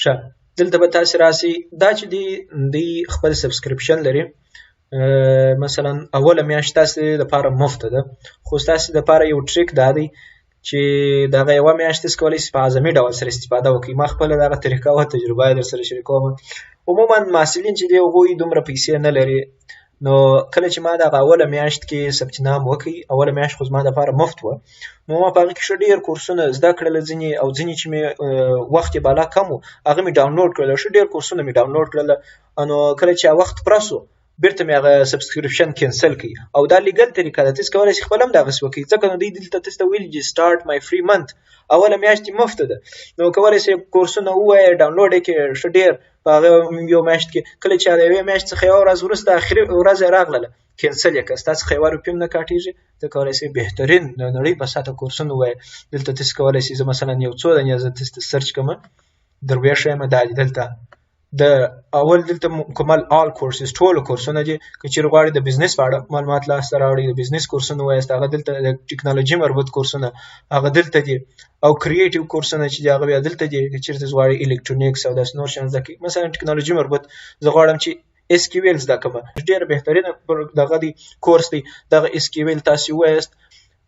ښه دلته به تاسې راسئ دا چې دی خپل سبسکرپشن لري مثلا اوله میاشت تاسې دپاره مفته ده خو ستاسې دپاره یو ټریک دا دی چې دغه یوه میاشت تاسې کولی شئ په اعظمي ډول سره استفاده وکړئ ما خپله دغه طریقه او تجربه یې در سره شریکوم عموما محصلین چې دی هغوی دومره پیسې نه لري نو کله چې ما دغه اوله میاشت کې ثبت نام وکړ اوله میاشت خو زما دپاره مفت وه نو ما په هغې کې ښه ډېر کورسونه زده کړل ځینې او ځینې چې مې وخت یې بالا کم و هغه مې ډاونلوډ کړل ښه ډېر کورسونه مې ډاونلوډ کړل نو کله چې وخت پوره سو بیرته مې هغه سبسکرپشن کینسل کړي او دا لیګل طریقه ده تاسې کولی شئ خپل هم دغسې وکړئ ځکه نو دوی دلته تاسې ته ویلي چې سټارټ مای فری منت اوله میاشت یې مفته ده نو کولی شئ کورسونه ووایئ ډاونلوډ یې کړئ ښه ډېر په هغه یو میاشت کې کله چې د یوې میاشت څخه یوه ورځ وروسته اخري ورځ یې راغله کینسل یې کړه ستا څخه یوه روپۍ هم نه کاټېږي ته کولی شئ بهترین د نړۍ په سطحه کورسونه ووایئ دلته تاسې کولی شئ زه مثلا یو څو دانې زه تاسې ته سرچ کړم در ویښ یم دا دي دلته د اول دلته مکمل آل کورسز ټول کورسونه دي که چیرې غواړئ د بزنس په اړه معلومات لاسته راوړئ د بزنس کورسونه وایاست هغه دلته د ټکنالوژي مربوط کورسونه هغه دلته دي او کریټیو کورسونه چې دي هغه بیا دلته دي که چیرې تاسو غواړئ الکترونیکس او داسې نور شیان زده کړئ مثلا ټکنالوژي مربوط زه غواړم چې اس کیو ایل زده کړم ډېر بهترینه دغه دی کورس دی دغه اس کیو ایل تاسې ووایاست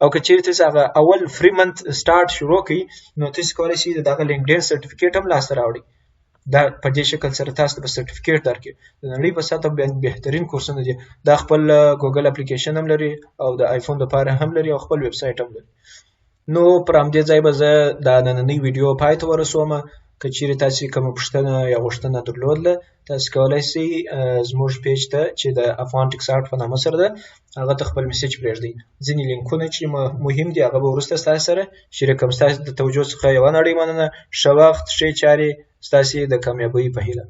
او که چیرې تاسې هغه اول فری منت سټارټ شروع کړئ نو تاسې کولی شئ د دغه لینکډین سرټیفیکیټ هم لاسته راوړئ دا په دې شکل سره تاسو ته سرټیفیکیټ درکړي د نړۍ په سطحه بهترین کورسونه دي دا خپل ګوګل اپلیکیشن هم لري او د آیفون لپاره هم لري او خپل ویب سایټ هم لري نو پر همدې ځای به زه دا نننۍ ویډیو پای ته ورسوم که چیرې تاسې کومه پوښتنه یا غوښتنه درلودله تاسې کولی شئ زموږ پیج ته چې د افغان ټیکس آرټ په نامه سره ده هغه ته خپل میسیج پرېږدئ ځینې لینکونه چې مهم دي هغه به وروسته ستاسې سره شریکوم ستاسې د توجه څخه یوه نړۍ مننه ښه وخت ښې چارې ستاسې د کامیابۍ په هیله